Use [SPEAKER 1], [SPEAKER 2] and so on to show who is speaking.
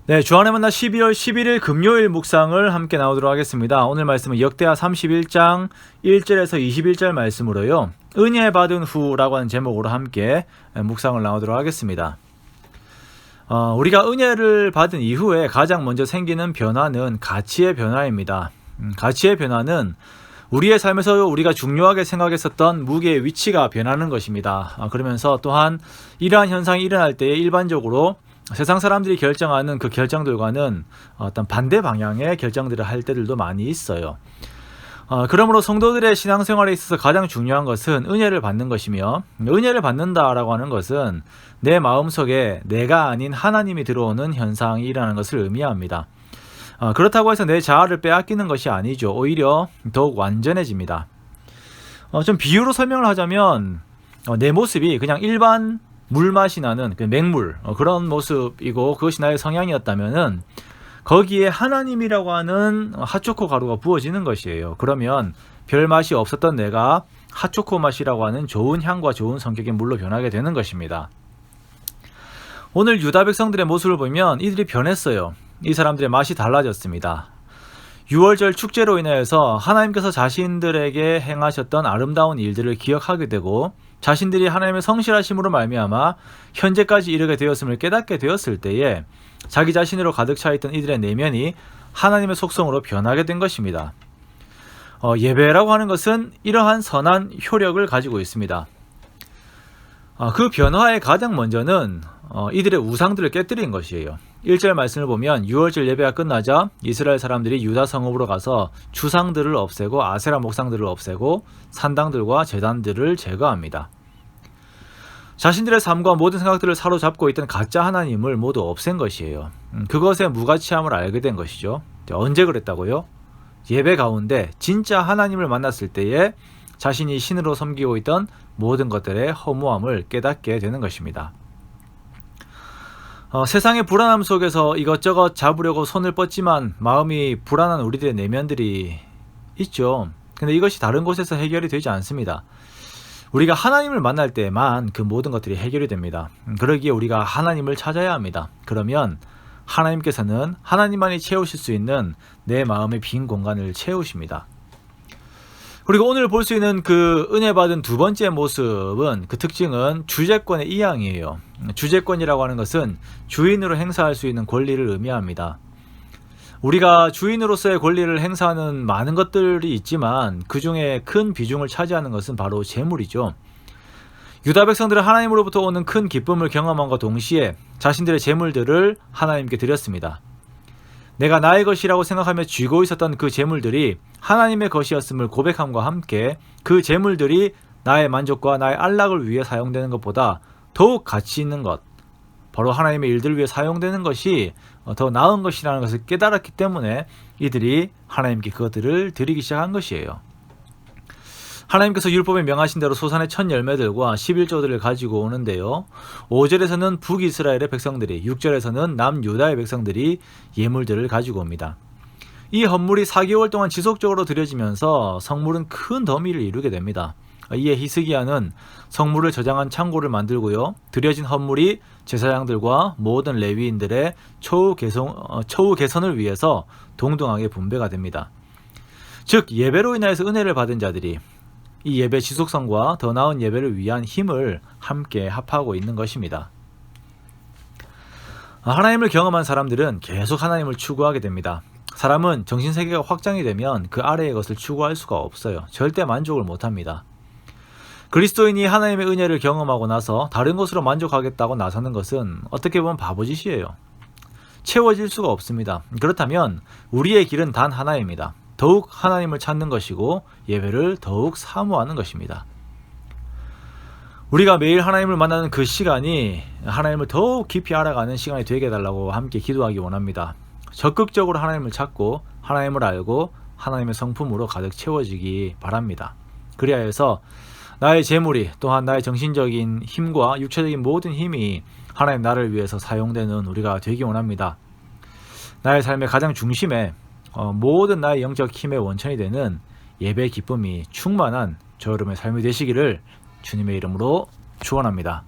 [SPEAKER 1] 네, 주안의 만나 12월 11일 금요일 묵상을 함께 나오도록 하겠습니다. 오늘 말씀은 역대하 31장 1절에서 21절 말씀으로요. 은혜 받은 후라고 하는 제목으로 함께 묵상을 나오도록 하겠습니다. 우리가 은혜를 받은 이후에 가장 먼저 생기는 변화는 가치의 변화입니다. 가치의 변화는 우리의 삶에서 우리가 중요하게 생각했었던 무게의 위치가 변하는 것입니다. 그러면서 또한 이러한 현상이 일어날 때에 일반적으로 세상 사람들이 결정하는 그 결정들과는 어떤 반대 방향의 결정들을 할 때들도 많이 있어요. 그러므로 성도들의 신앙생활에 있어서 가장 중요한 것은 은혜를 받는 것이며, 은혜를 받는다라고 하는 것은 내 마음속에 내가 아닌 하나님이 들어오는 현상이 일어나는 것을 의미합니다. 그렇다고 해서 내 자아를 빼앗기는 것이 아니죠. 오히려 더욱 완전해집니다. 좀 비유로 설명을 하자면 내 모습이 그냥 일반 물맛이 나는 그 맹물, 그런 모습이고 그것이 나의 성향이었다면은 거기에 하나님이라고 하는 핫초코 가루가 부어지는 것이에요. 그러면 별 맛이 없었던 내가 핫초코 맛이라고 하는 좋은 향과 좋은 성격의 물로 변하게 되는 것입니다. 오늘 유다 백성들의 모습을 보면 이들이 변했어요. 이 사람들의 맛이 달라졌습니다. 6월절 축제로 인하여서 하나님께서 자신들에게 행하셨던 아름다운 일들을 기억하게 되고 자신들이 하나님의 성실하심으로 말미암아 현재까지 이르게 되었음을 깨닫게 되었을 때에 자기 자신으로 가득 차 있던 이들의 내면이 하나님의 속성으로 변하게 된 것입니다. 예배라고 하는 것은 이러한 선한 효력을 가지고 있습니다. 그 변화의 가장 먼저는 이들의 우상들을 깨뜨린 것이에요. 1절 말씀을 보면 6월절 예배가 끝나자 이스라엘 사람들이 유다 성읍으로 가서 주상들을 없애고 아세라 목상들을 없애고 산당들과 제단들을 제거합니다. 자신들의 삶과 모든 생각들을 사로잡고 있던 가짜 하나님을 모두 없앤 것이에요. 그것의 무가치함을 알게 된 것이죠. 언제 그랬다고요? 예배 가운데 진짜 하나님을 만났을 때에 자신이 신으로 섬기고 있던 모든 것들의 허무함을 깨닫게 되는 것입니다. 세상의 불안함 속에서 이것저것 잡으려고 손을 뻗지만 마음이 불안한 우리들의 내면들이 있죠. 근데 이것이 다른 곳에서 해결이 되지 않습니다. 우리가 하나님을 만날 때만 그 모든 것들이 해결이 됩니다. 그러기에 우리가 하나님을 찾아야 합니다. 그러면 하나님께서는 하나님만이 채우실 수 있는 내 마음의 빈 공간을 채우십니다. 그리고 오늘 볼 수 있는 그 은혜 받은 두 번째 모습은, 그 특징은 주재권의 이양이에요. 주재권이라고 하는 것은 주인으로 행사할 수 있는 권리를 의미합니다. 우리가 주인으로서의 권리를 행사하는 많은 것들이 있지만 그 중에 큰 비중을 차지하는 것은 바로 재물이죠. 유다 백성들은 하나님으로부터 오는 큰 기쁨을 경험함과 동시에 자신들의 재물들을 하나님께 드렸습니다. 내가 나의 것이라고 생각하며 쥐고 있었던 그 재물들이 하나님의 것이었음을 고백함과 함께 그 재물들이 나의 만족과 나의 안락을 위해 사용되는 것보다 더욱 가치 있는 것, 바로 하나님의 일들을 위해 사용되는 것이 더 나은 것이라는 것을 깨달았기 때문에 이들이 하나님께 그것들을 드리기 시작한 것이에요. 하나님께서 율법에 명하신 대로 소산의 첫 열매들과 11조들을 가지고 오는데요. 5절에서는 북이스라엘의 백성들이, 6절에서는 남유다의 백성들이 예물들을 가지고 옵니다. 이 헌물이 4개월 동안 지속적으로 드려지면서 성물은 큰 더미를 이루게 됩니다. 이에 히스기야는 성물을 저장한 창고를 만들고요. 드려진 헌물이 제사장들과 모든 레위인들의 처우 개선을 위해서 동등하게 분배가 됩니다. 즉 예배로 인하여서 은혜를 받은 자들이 이 예배 지속성과 더 나은 예배를 위한 힘을 함께 합하고 있는 것입니다. 하나님을 경험한 사람들은 계속 하나님을 추구하게 됩니다. 사람은 정신세계가 확장이 되면 그 아래의 것을 추구할 수가 없어요. 절대 만족을 못합니다. 그리스도인이 하나님의 은혜를 경험하고 나서 다른 것으로 만족하겠다고 나서는 것은 어떻게 보면 바보짓이에요. 채워질 수가 없습니다. 그렇다면 우리의 길은 단 하나입니다. 더욱 하나님을 찾는 것이고 예배를 더욱 사모하는 것입니다. 우리가 매일 하나님을 만나는 그 시간이 하나님을 더욱 깊이 알아가는 시간이 되게 해달라고 함께 기도하기 원합니다. 적극적으로 하나님을 찾고 하나님을 알고 하나님의 성품으로 가득 채워지기 바랍니다. 그리하여서 나의 재물이, 또한 나의 정신적인 힘과 육체적인 모든 힘이 하나님 나를 위해서 사용되는 우리가 되기 원합니다. 나의 삶의 가장 중심에 모든 나의 영적 힘의 원천이 되는 예배의 기쁨이 충만한 저 여러분의 삶이 되시기를 주님의 이름으로 축원합니다.